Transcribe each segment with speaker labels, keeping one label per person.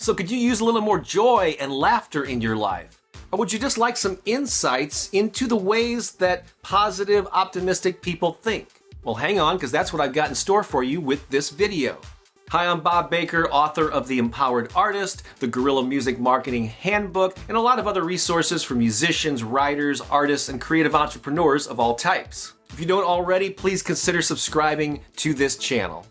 Speaker 1: So could you use a little more joy and laughter in your life? Or would you just like some insights into the ways that positive, optimistic people think? Well, hang on, because that's what I've got in store for you with this video. Hi, I'm Bob Baker, author of The Empowered Artist, the Guerrilla Music Marketing Handbook, and a lot of other resources for musicians, writers, artists, and creative entrepreneurs of all types. If you don't already, please consider subscribing to this channel.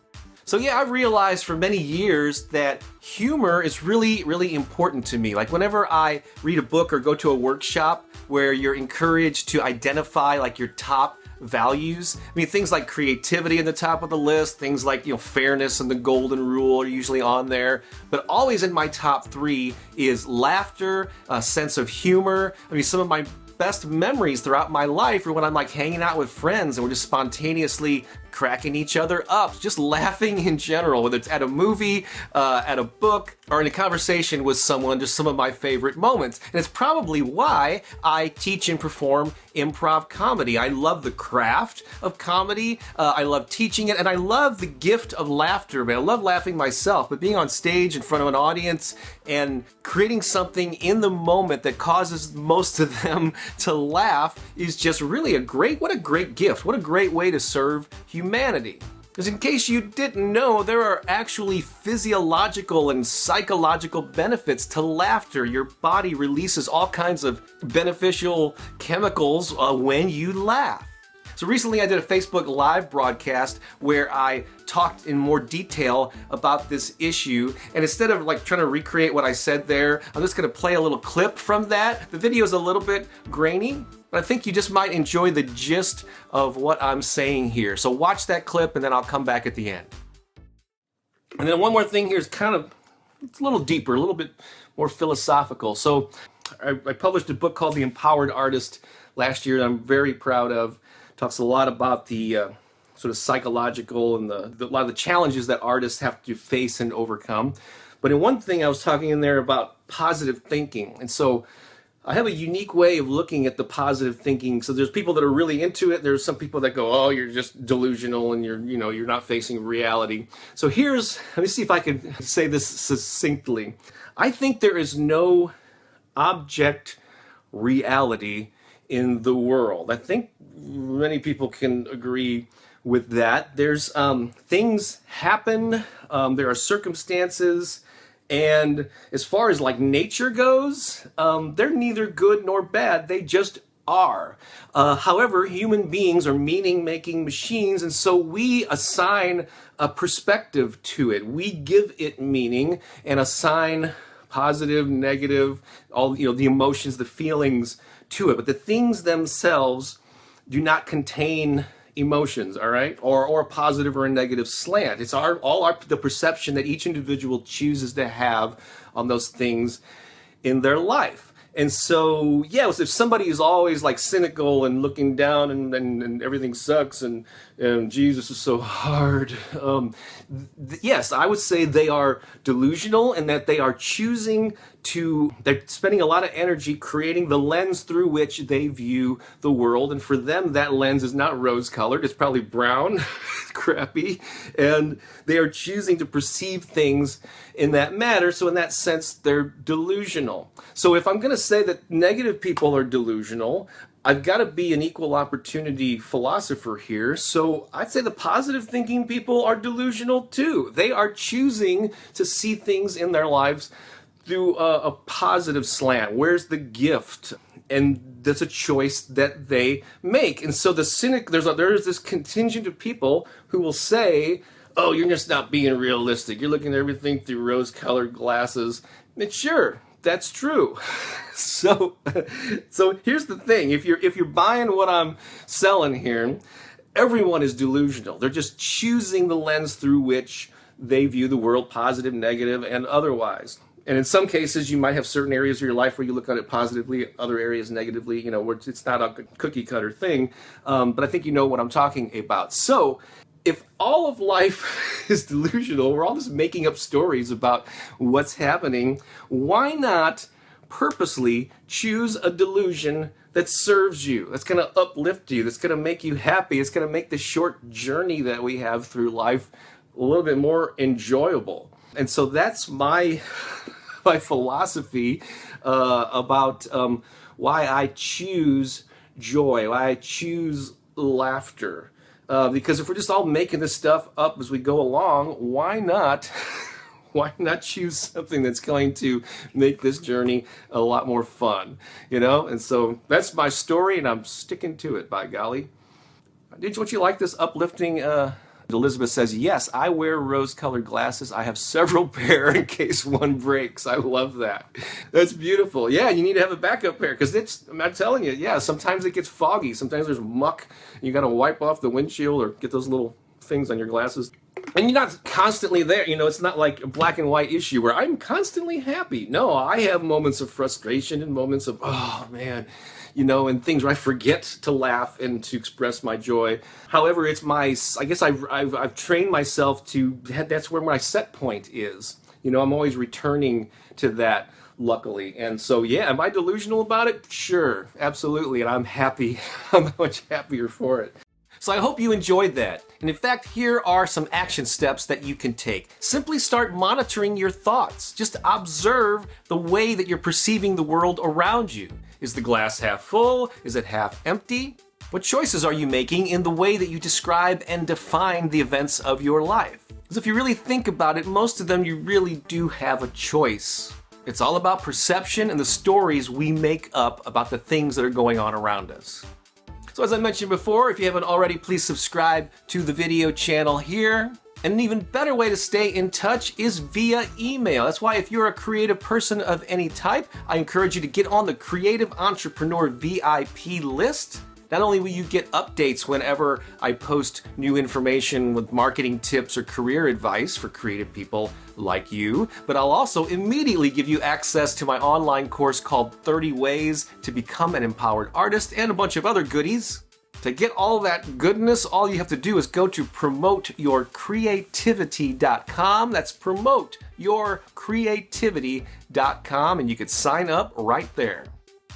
Speaker 1: So yeah, I've realized for many years that humor is really important to me. Like whenever I read a book or go to a workshop where you're encouraged to identify like your top values. I mean, things like creativity in the top of the list, things like, fairness and the golden rule are usually on there. But always in my top 3 is laughter, a sense of humor. I mean, some of my best memories throughout my life are when I'm like hanging out with friends and we're just spontaneously cracking each other up, just laughing in general, whether it's at a movie, at a book, or in a conversation with someone, just some of my favorite moments. And it's probably why I teach and perform improv comedy. I love the craft of comedy, I love teaching it, and I love the gift of laughter. I love laughing myself, but being on stage in front of an audience and creating something in the moment that causes most of them to laugh is just really what a great gift. What a great way to serve humanity. Because in case you didn't know, there are actually physiological and psychological benefits to laughter. Your body releases all kinds of beneficial chemicals when you laugh. So recently I did a Facebook Live broadcast where I talked in more detail about this issue, and instead of like trying to recreate what I said there, I'm just going to play a little clip from that. The video is a little bit grainy, but I think you just might enjoy the gist of what I'm saying here. So watch that clip and then I'll come back at the end. And then one more thing here is it's a little deeper, a little bit more philosophical. So I published a book called The Empowered Artist last year that I'm very proud of. Talks a lot about the sort of psychological and a lot of the challenges that artists have to face and overcome. But in one thing I was talking in there about positive thinking. And so I have a unique way of looking at the positive thinking. So there's people that are really into it. There's some people that go, oh, you're just delusional and you're not facing reality. So let me see if I can say this succinctly. I think there is no object reality in the world. I think many people can agree with that. There's things happen, there are circumstances, and as far as like nature goes, they're neither good nor bad, they just are. However, human beings are meaning-making machines, and so we assign a perspective to it. We give it meaning and assign positive, negative, all the emotions, the feelings to it. But the things themselves do not contain emotions, all right, or a positive or a negative slant. It's the perception that each individual chooses to have on those things in their life. And so, yeah, if somebody is always like cynical and looking down and everything sucks and Jesus is so hard, yes, I would say they are delusional and that they're spending a lot of energy creating the lens through which they view the world. And for them, that lens is not rose-colored. It's probably brown, crappy, and they are choosing to perceive things in that manner. So in that sense, they're delusional. So if I'm going to say that negative people are delusional, I've got to be an equal opportunity philosopher here. So I'd say the positive thinking people are delusional too. They are choosing to see things in their lives through a positive slant. Where's the gift? And that's a choice that they make. And so there's this contingent of people who will say, oh, you're just not being realistic. You're looking at everything through rose-colored glasses. And sure, that's true. So here's the thing. If you're buying what I'm selling here, everyone is delusional. They're just choosing the lens through which they view the world, positive, negative, and otherwise. And in some cases, you might have certain areas of your life where you look at it positively, other areas negatively, where it's not a cookie cutter thing. But I think you know what I'm talking about. So if all of life is delusional, we're all just making up stories about what's happening, why not purposely choose a delusion that serves you, that's going to uplift you, that's going to make you happy, it's going to make the short journey that we have through life a little bit more enjoyable. And so that's my my philosophy about why I choose joy, why I choose laughter. Because if we're just all making this stuff up as we go along, why not? Why not choose something that's going to make this journey a lot more fun, you know? And so that's my story, and I'm sticking to it, by golly. Don't you like this uplifting? Elizabeth says, yes, I wear rose-colored glasses. I have several pair in case one breaks. I love that. That's beautiful. Yeah, you need to have a backup pair because I'm telling you, yeah, sometimes it gets foggy. Sometimes there's muck. You got to wipe off the windshield or get those little things on your glasses. And you're not constantly there. You know, it's not like a black and white issue where I'm constantly happy. No, I have moments of frustration and moments of, oh, man, you know, and things where I forget to laugh and to express my joy. However, it's I guess I've trained myself that's where my set point is. You know, I'm always returning to that, luckily. And so, yeah, am I delusional about it? Sure, absolutely. And I'm happy. I'm much happier for it. So I hope you enjoyed that. And in fact, here are some action steps that you can take. Simply start monitoring your thoughts. Just observe the way that you're perceiving the world around you. Is the glass half full? Is it half empty? What choices are you making in the way that you describe and define the events of your life? Because if you really think about it, most of them you really do have a choice. It's all about perception and the stories we make up about the things that are going on around us. So as I mentioned before, if you haven't already, please subscribe to the video channel here. And an even better way to stay in touch is via email. That's why if you're a creative person of any type, I encourage you to get on the Creative Entrepreneur VIP list. Not only will you get updates whenever I post new information with marketing tips or career advice for creative people like you, but I'll also immediately give you access to my online course called 30 Ways to Become an Empowered Artist and a bunch of other goodies. To get all that goodness, all you have to do is go to promoteyourcreativity.com. That's promoteyourcreativity.com, and you can sign up right there.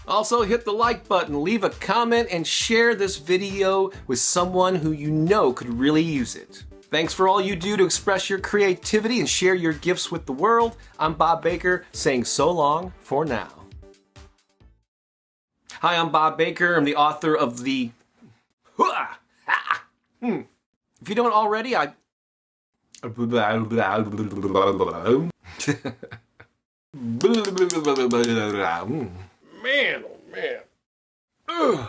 Speaker 1: Also, hit the like button, leave a comment, and share this video with someone who you know could really use it. Thanks for all you do to express your creativity and share your gifts with the world. I'm Bob Baker, saying so long for now. Hi, I'm Bob Baker. I'm the author of the... If you don't already, Man, oh man. Ugh.